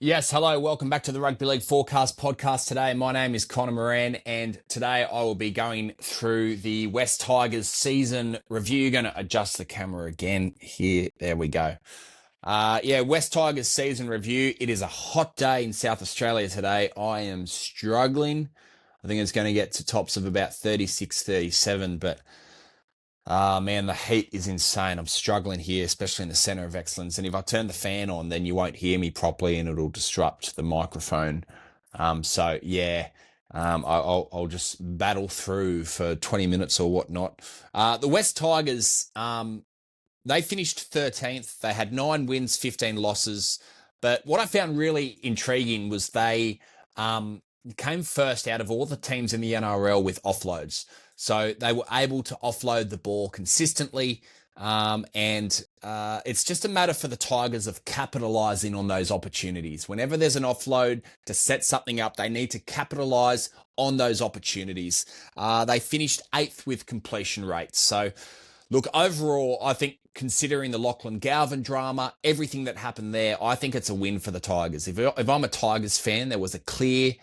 Yes, hello, welcome back to the Rugby League Forecast podcast today. My name is Connor Moran, and today I will be going through the West Tigers season review. Going to adjust the camera again here. There we go. West Tigers season review. It is a hot day in South Australia today. I am struggling. I think it's going to get to tops of about 36, 37, but man, the heat is insane. I'm struggling here, especially in the center of excellence. And if I turn the fan on, then you won't hear me properly and it'll disrupt the microphone. I'll just battle through for 20 minutes or whatnot. The West Tigers, they finished 13th. They had 9 wins, 15 losses. But what I found really intriguing was they came first out of all the teams in the NRL with offloads. So they were able to offload the ball consistently. It's just a matter for the Tigers of capitalizing on those opportunities. Whenever there's an offload to set something up, they need to capitalize on those opportunities. They finished 8th with completion rates. So, look, overall, I think considering the Lachlan Galvin drama, everything that happened there, I think it's a win for the Tigers. If I'm a Tigers fan, there was a clear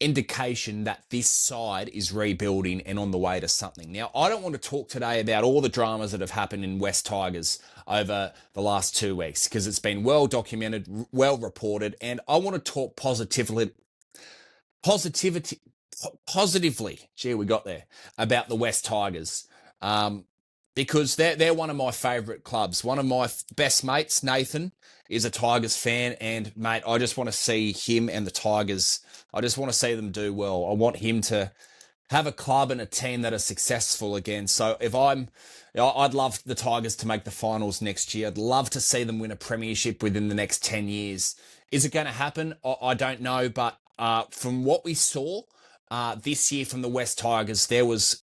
indication that this side is rebuilding and on the way to something. Now, I don't want to talk today about all the dramas that have happened in West Tigers over the last 2 weeks because it's been well documented, well reported, and I want to talk positively. Gee, we got there about the West Tigers. Because they're one of my favourite clubs. One of my best mates, Nathan, is a Tigers fan, and mate, I just want to see him and the Tigers. I just want to see them do well. I want him to have a club and a team that are successful again. So I'd love the Tigers to make the finals next year. I'd love to see them win a premiership within the next 10 years. Is it going to happen? I don't know, but from what we saw this year from the West Tigers, there was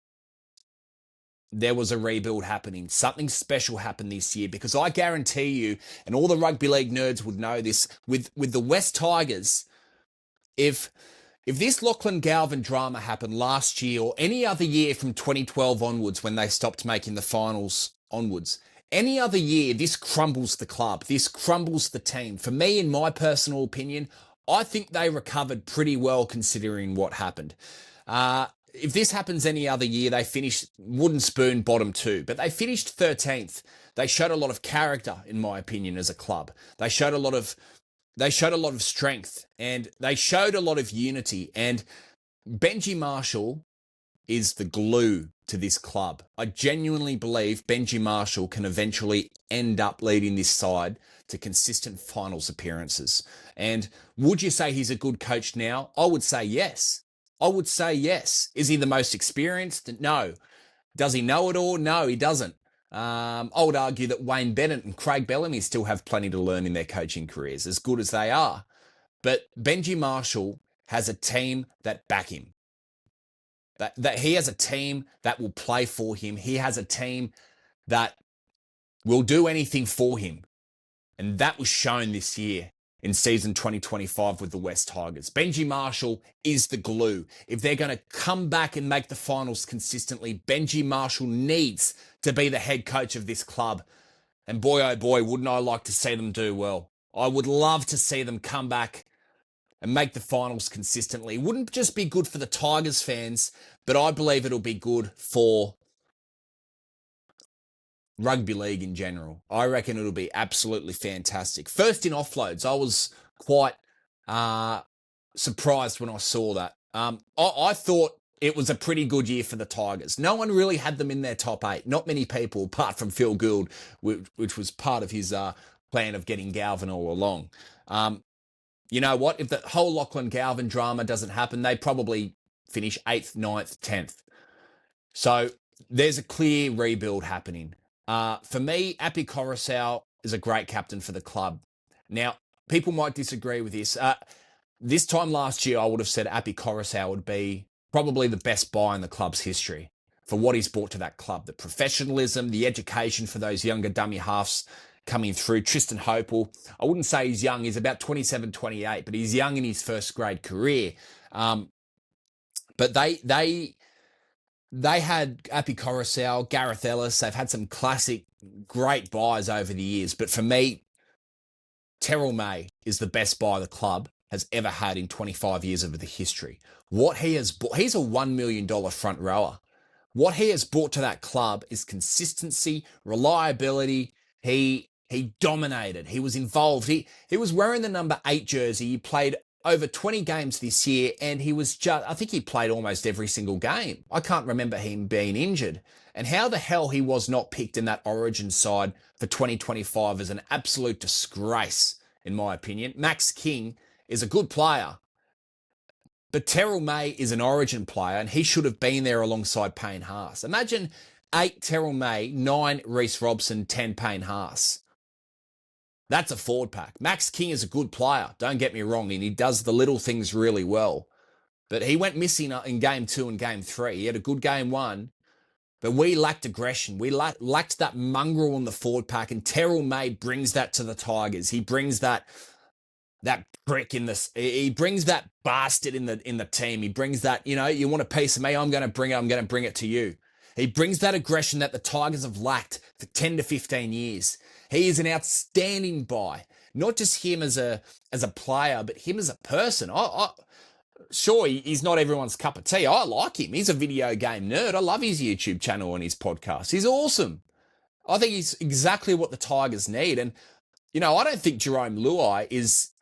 a rebuild happening. Something special happened this year because I guarantee you, and all the rugby league nerds would know this, with the West Tigers, if this Lachlan Galvin drama happened last year or any other year from 2012 onwards when they stopped making the finals onwards, any other year, this crumbles the club. This crumbles the team. For me, in my personal opinion, I think they recovered pretty well considering what happened. If this happens any other year, they finish wooden spoon bottom 2, but they finished 13th. They showed a lot of character, in my opinion, as a club. They showed a lot of strength, and they showed a lot of unity. And Benji Marshall is the glue to this club. I genuinely believe Benji Marshall can eventually end up leading this side to consistent finals appearances. And would you say he's a good coach now? I would say yes. I would say yes. Is he the most experienced? No. Does he know it all? No, he doesn't. I would argue that Wayne Bennett and Craig Bellamy still have plenty to learn in their coaching careers, as good as they are. But Benji Marshall has a team that back him. That he has a team that will play for him. He has a team that will do anything for him. And that was shown this year in season 2025 with the West Tigers. Benji Marshall is the glue. If they're going to come back and make the finals consistently, Benji Marshall needs to be the head coach of this club. And boy, oh boy, wouldn't I like to see them do well. I would love to see them come back and make the finals consistently. It wouldn't just be good for the Tigers fans, but I believe it'll be good for rugby league in general. I reckon it'll be absolutely fantastic. First in offloads, I was quite surprised when I saw that. I thought it was a pretty good year for the Tigers. No one really had them in their top 8. Not many people, apart from Phil Gould, which was part of his plan of getting Galvin all along. You know what? If the whole Lachlan Galvin drama doesn't happen, they probably finish 8th, 9th, 10th. So there's a clear rebuild happening. For me, Api Coruscant is a great captain for the club. Now, people might disagree with this. This time last year, I would have said Api Coruscant would be probably the best buy in the club's history for what he's brought to that club. The professionalism, the education for those younger dummy halves coming through. Tristan Hopel, I wouldn't say he's young. He's about 27, 28, but he's young in his first grade career. But they had Api Coruscant, Gareth Ellis. They've had some classic great buys over the years. But for me, Terrell May is the best buy the club has ever had in 25 years of the history. What he has bought, he's a $1 million front rower. What he has brought to that club is consistency, reliability. He dominated. He was involved. He was wearing the number 8 jersey. He played over 20 games this year, and he was just, I think he played almost every single game. I can't remember him being injured. And how the hell he was not picked in that Origin side for 2025 is an absolute disgrace, in my opinion. Max King is a good player, but Terrell May is an Origin player, and he should have been there alongside Payne Haas. Imagine 8 Terrell May, 9 Reece Robson, 10 Payne Haas. That's a forward pack. Max King is a good player, don't get me wrong, and he does the little things really well. But he went missing in game 2 and game 3. He had a good game 1, but we lacked aggression. We lacked that mongrel on the forward pack, and Terrell May brings that to the Tigers. He brings that prick in this. He brings that bastard in the team. He brings that, you want a piece of me, I'm going to bring it to you. He brings that aggression that the Tigers have lacked for 10 to 15 years. He is an outstanding buy. Not just him as a player, but him as a person. Sure, he's not everyone's cup of tea. I like him. He's a video game nerd. I love his YouTube channel and his podcast. He's awesome. I think he's exactly what the Tigers need. And, I don't think Jerome Luai is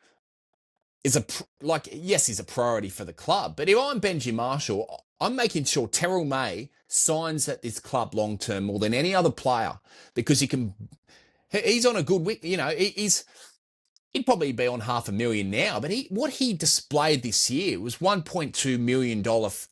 yes, he's a priority for the club. But if I'm Benji Marshall, I'm making sure Terrell May signs at this club long term more than any other player, because he's on a good week. He'd probably be on $500,000 now, but what he displayed this year was $1.2 million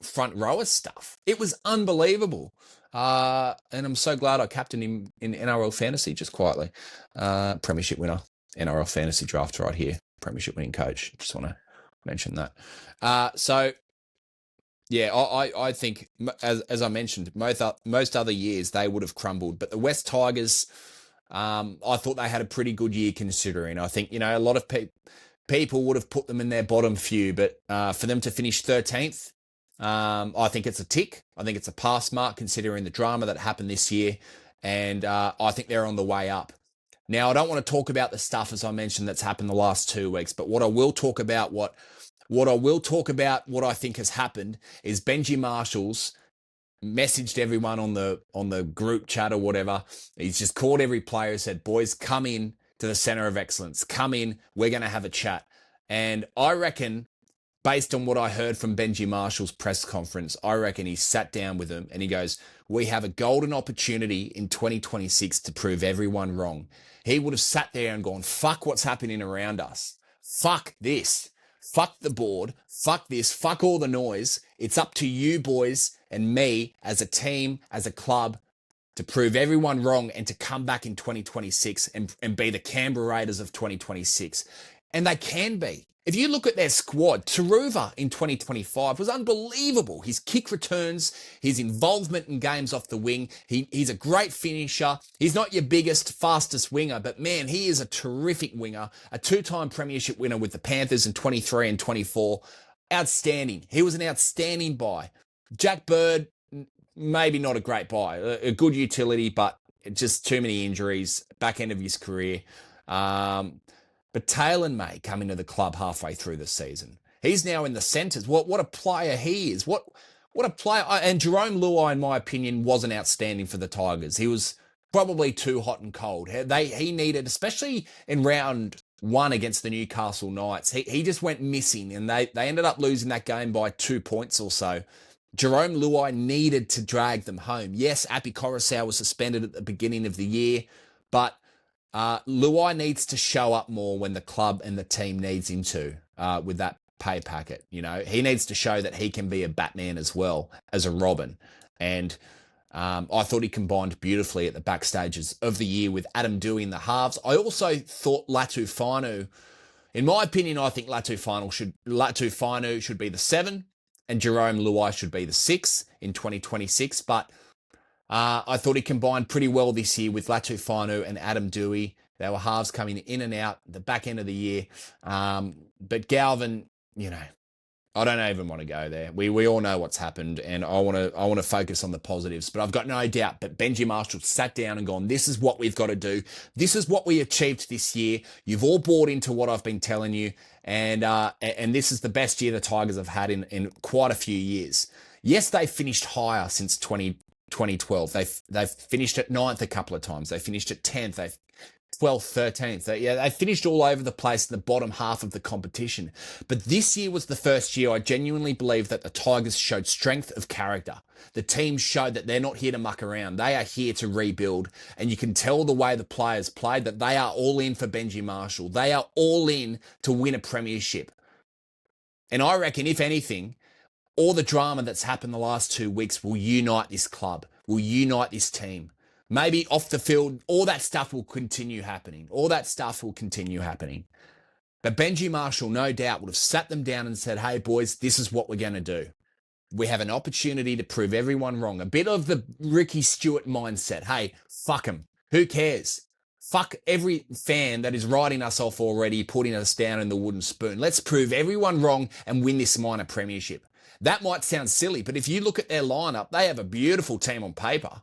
front rower stuff. It was unbelievable. And I'm so glad I captained him in NRL Fantasy, just quietly. Premiership winner, NRL Fantasy draft right here. Premiership winning coach. Just want to mention that. I think, as I mentioned, most other years they would have crumbled, but the West Tigers, I thought they had a pretty good year considering. I think, a lot of people would have put them in their bottom few, but for them to finish 13th, I think it's a tick. I think it's a pass mark considering the drama that happened this year, and I think they're on the way up. Now, I don't want to talk about the stuff, as I mentioned, that's happened the last 2 weeks, but what I think has happened is Benji Marshall's messaged everyone on the group chat or whatever. He's just called every player, said, boys, come in to the center of excellence. Come in. We're going to have a chat. And I reckon, based on what I heard from Benji Marshall's press conference, I reckon he sat down with them and he goes, we have a golden opportunity in 2026 to prove everyone wrong. He would have sat there and gone, fuck what's happening around us. Fuck this. Fuck the board. Fuck this. Fuck all the noise. It's up to you boys and me as a team, as a club, to prove everyone wrong and to come back in 2026 and be the Canberra Raiders of 2026. And they can be. If you look at their squad, Taruva in 2025 was unbelievable. His kick returns, his involvement in games off the wing. He's a great finisher. He's not your biggest, fastest winger, but man, he is a terrific winger. A 2-time premiership winner with the Panthers in 23 and 24. Outstanding. He was an outstanding buy. Jack Bird, maybe not a great buy. A good utility, but just too many injuries. Back end of his career. But Taylor May come into the club halfway through the season. He's now in the centres. What a player he is. What a player. And Jerome Luai, in my opinion, wasn't outstanding for the Tigers. He was probably too hot and cold. He needed, especially in round 1 against the Newcastle Knights, he just went missing, and they ended up losing that game by 2 points or so. Jerome Luai needed to drag them home. Yes, Api Coruscant was suspended at the beginning of the year, but Luai needs to show up more when the club and the team needs him to, with that pay packet. He needs to show that he can be a Batman as well as a Robin. And I thought he combined beautifully at the back stages of the year with Adam Doueihi in the halves. I also thought Latu Fainu, in my opinion, I think Latu Fainu should be the 7 and Jerome Luai should be the 6 in 2026. But I thought he combined pretty well this year with Latu Fainu and Adam Doueihi. They were halves coming in and out the back end of the year. But Galvin, I don't even want to go there. We all know what's happened, and I want to focus on the positives. But I've got no doubt that Benji Marshall sat down and gone, "This is what we've got to do. This is what we achieved this year. You've all bought into what I've been telling you, and this is the best year the Tigers have had in quite a few years. Yes, they finished higher since 2012. They've finished at ninth a couple of times. They finished at 10th. They've 12th, 13th. They finished all over the place in the bottom half of the competition. But this year was the first year I genuinely believe that the Tigers showed strength of character. The team showed that they're not here to muck around. They are here to rebuild. And you can tell the way the players played that they are all in for Benji Marshall. They are all in to win a premiership. And I reckon, if anything, all the drama that's happened the last 2 weeks will unite this club, will unite this team. Maybe off the field, all that stuff will continue happening. All that stuff will continue happening. But Benji Marshall, no doubt, would have sat them down and said, "Hey, boys, this is what we're going to do. We have an opportunity to prove everyone wrong." A bit of the Ricky Stewart mindset. Hey, fuck them. Who cares? Fuck every fan that is writing us off already, putting us down in the wooden spoon. Let's prove everyone wrong and win this minor premiership. That might sound silly, but if you look at their lineup, they have a beautiful team on paper.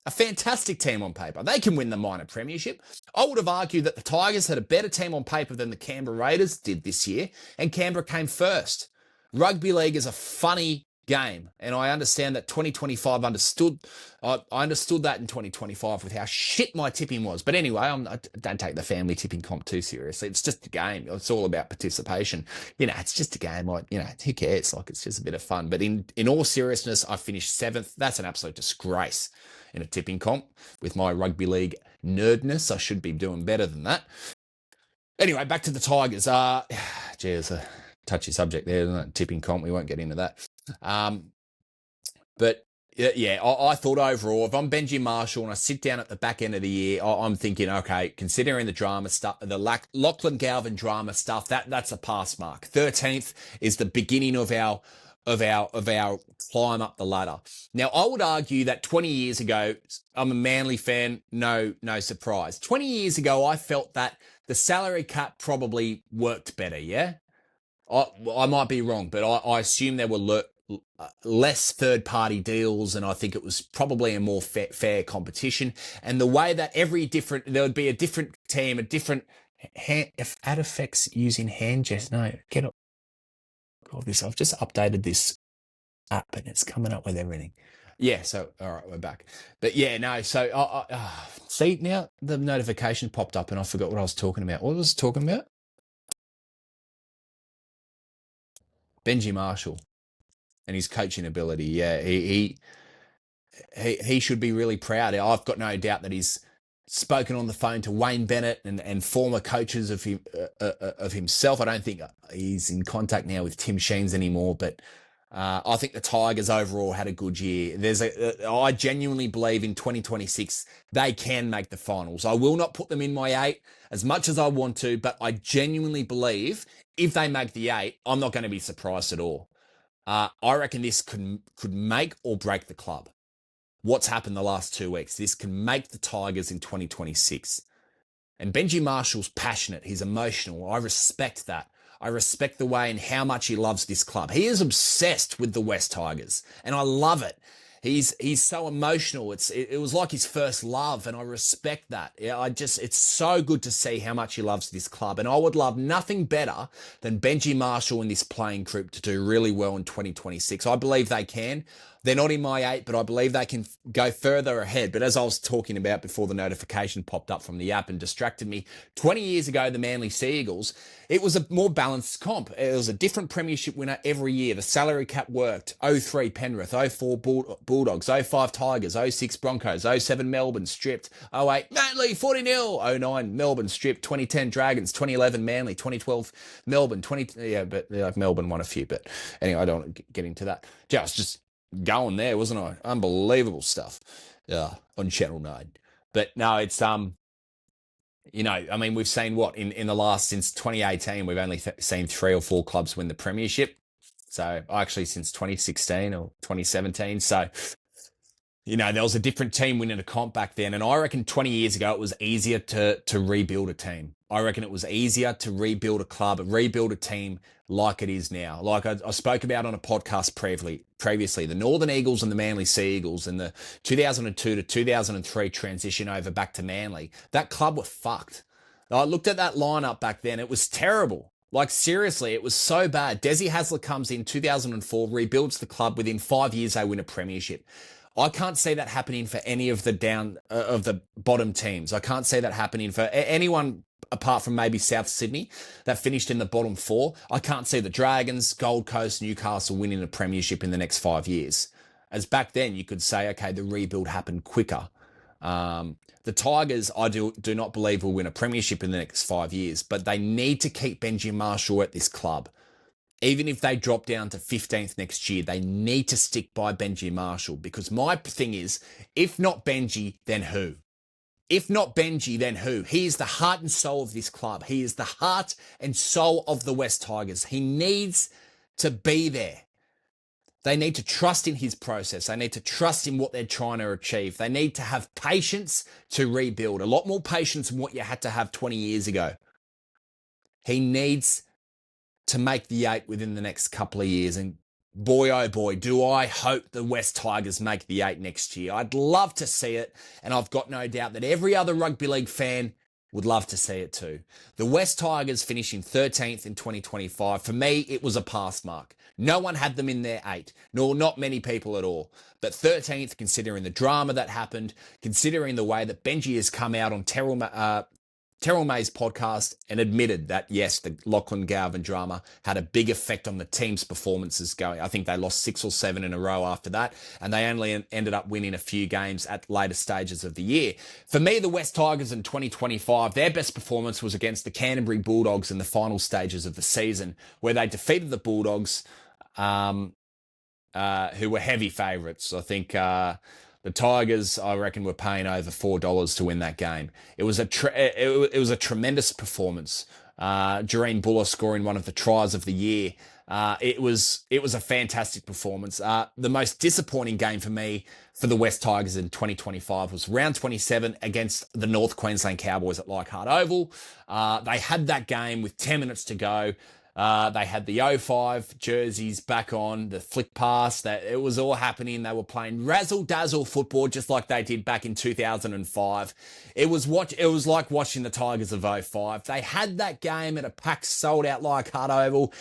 A fantastic team on paper. They can win the minor premiership. I would have argued that the Tigers had a better team on paper than the Canberra Raiders did this year, and Canberra came first. Rugby league is a funny game, and I understand that 2025 I understood that in 2025 with how shit my tipping was. But anyway, I don't take the family tipping comp too seriously. It's just a game. It's all about participation. It's just a game. Who cares? It's just a bit of fun. But in all seriousness, I finished 7th. That's an absolute disgrace in a tipping comp. With my rugby league nerdness, I should be doing better than that. Anyway, back to the Tigers. It's a touchy subject there, isn't it? Tipping comp. We won't get into that. But yeah, I thought overall, if I'm Benji Marshall and I sit down at the back end of the year, I'm thinking, okay, considering the drama stuff, the Lachlan Galvin drama stuff, that's a pass mark. 13th is the beginning of our climb up the ladder. Now, I would argue that 20 years ago, I'm a Manly fan, no surprise. 20 years ago, I felt that the salary cap probably worked better, yeah? I might be wrong, but I assume there were less third-party deals, and I think it was probably a more fair competition. And the way that there would be a different team, a different if ad effects using hand gestures. No, get up. God, I've just updated this app, and it's coming up with everything. Yeah, so all right, we're back. But yeah, no. So see, now the notification popped up, and I forgot what I was talking about. What was I talking about? Benji Marshall and his coaching ability. Yeah, he should be really proud. I've got no doubt that he's spoken on the phone to Wayne Bennett and former coaches of himself. I don't think he's in contact now with Tim Sheens anymore, but I think the Tigers overall had a good year. I genuinely believe in 2026 they can make the finals. I will not put them in my 8 as much as I want to, but I genuinely believe if they make the 8, I'm not going to be surprised at all. I reckon this could make or break the club. What's happened the last 2 weeks? This can make the Tigers in 2026. And Benji Marshall's passionate. He's emotional. I respect that. I respect the way and how much he loves this club. He is obsessed with the West Tigers, and I love it. He's so emotional. It was like his first love, and I respect that. Yeah, it's so good to see how much he loves this club, and I would love nothing better than Benji Marshall and this playing group to do really well in 2026. I believe they can. They're not in my 8, but I believe they can go further ahead. But as I was talking about before the notification popped up from the app and distracted me, 20 years ago, the Manly Sea Eagles, it was a more balanced comp. It was a different premiership winner every year. The salary cap worked. 03 Penrith, 04 Bulldogs, 05 Tigers, 06 Broncos, 07 Melbourne stripped, 08 Manly 40-0, 09 Melbourne stripped, 2010 Dragons, 2011 Manly, 2012 Melbourne, Melbourne won a few, but anyway, I don't want to get into that. Just going there, wasn't I? Unbelievable stuff. Yeah, on Channel 9. But no, it's we've seen what in the last, since 2018, we've only seen 3 or 4 clubs win the premiership. So actually since 2016 or 2017. So there was a different team winning a comp back then, and I reckon 20 years ago it was easier to rebuild a team. I reckon it was easier to rebuild a club, rebuild a team like it is now. Like I spoke about on a podcast previously, the Northern Eagles and the Manly Sea Eagles and the 2002 to 2003 transition over back to Manly. That club were fucked. I looked at that lineup back then. It was terrible. Like, seriously, it was so bad. Desi Hasler comes in 2004, rebuilds the club. Within 5 years, they win a premiership. I can't see that happening for any of the of the bottom teams. I can't see that happening for anyone apart from maybe South Sydney that finished in the bottom four. I can't see the Dragons, Gold Coast, Newcastle winning a premiership in the next 5 years. As back then, you could say, okay, the rebuild happened quicker. The Tigers, I do not believe will win a premiership in the next 5 years, but they need to keep Benji Marshall at this club. Even if they drop down to 15th next year, they need to stick by Benji Marshall, because my thing is, if not Benji, then who? If not Benji, then who? He is the heart and soul of this club. He is the heart and soul of the West Tigers. He needs to be there. They need to trust in his process. They need to trust in what they're trying to achieve. They need to have patience to rebuild. A lot more patience than what you had to have 20 years ago. He needs to make the 8 within the next couple of years. And boy, oh boy, do I hope the West Tigers make the 8 next year. I'd love to see it. And I've got no doubt that every other rugby league fan would love to see it too. The West Tigers finishing 13th in 2025. For me, it was a pass mark. No one had them in their 8, nor not many people at all. But 13th, considering the drama that happened, considering the way that Benji has come out on Terrell May's podcast and admitted that, yes, the Lachlan Galvin drama had a big effect on the team's performances going. I think they lost 6 or 7 in a row after that, and they only ended up winning a few games at later stages of the year. For me, the West Tigers in 2025, their best performance was against the Canterbury Bulldogs in the final stages of the season, where they defeated the Bulldogs, who were heavy favourites. I think the Tigers, I reckon, were paying over $4 to win that game. It was a tremendous performance. Jareen Buller scoring one of the tries of the year. It was a fantastic performance. The most disappointing game for me for the West Tigers in 2025 was round 27 against the North Queensland Cowboys at Leichhardt Oval. They had that game with 10 minutes to go. They had the 05 jerseys back on, the flick pass, that it was all happening. They were playing razzle-dazzle football just like they did back in 2005. It was like watching the Tigers of 05. They had that game at a packed, sold-out Leichhardt Oval,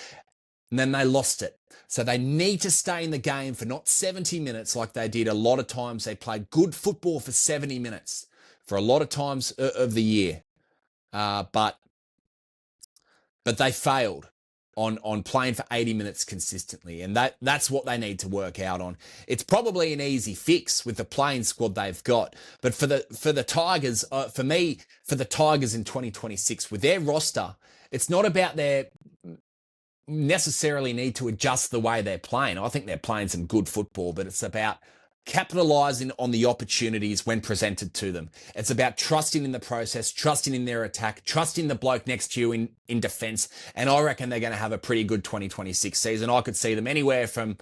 and then they lost it. So they need to stay in the game for not 70 minutes like they did a lot of times. They played good football for 70 minutes for a lot of times of the year. But they failed on playing for 80 minutes consistently. And that's what they need to work out on. It's probably an easy fix with the playing squad they've got. But for the Tigers, for me, for the Tigers in 2026, with their roster, it's not about their necessarily need to adjust the way they're playing. I think they're playing some good football, but it's about capitalizing on the opportunities when presented to them. It's about trusting in the process, trusting in their attack, trusting the bloke next to you in defense. And I reckon they're going to have a pretty good 2026 season. I could see them anywhere from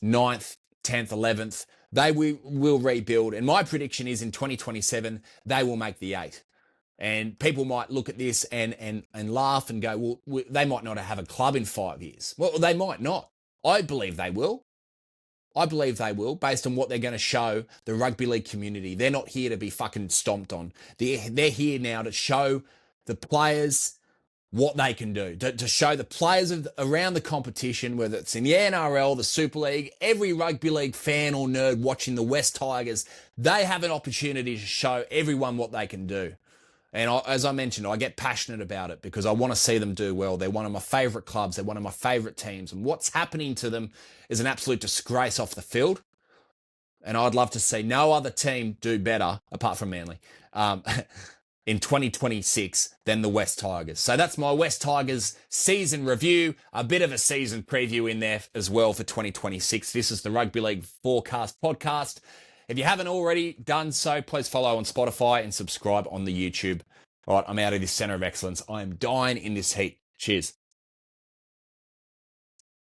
9th, 10th, 11th. They will rebuild. And my prediction is in 2027, they will make the 8. And people might look at this and laugh and go, well, they might not have a club in 5 years. Well, they might not. I believe they will. I believe they will, based on what they're going to show the rugby league community. They're not here to be fucking stomped on. They're here now to show the players what they can do, to show the players around the competition, whether it's in the NRL, the Super League, every rugby league fan or nerd watching the West Tigers, they have an opportunity to show everyone what they can do. And as I mentioned, I get passionate about it because I want to see them do well. They're one of my favourite clubs. They're one of my favourite teams. And what's happening to them is an absolute disgrace off the field. And I'd love to see no other team do better, apart from Manly, in 2026 than the West Tigers. So that's my West Tigers season review, a bit of a season preview in there as well for 2026. This is the Rugby League Forecast podcast. If you haven't already done so, please follow on Spotify and subscribe on the YouTube. All right, I'm out of this center of excellence. I am dying in this heat. Cheers.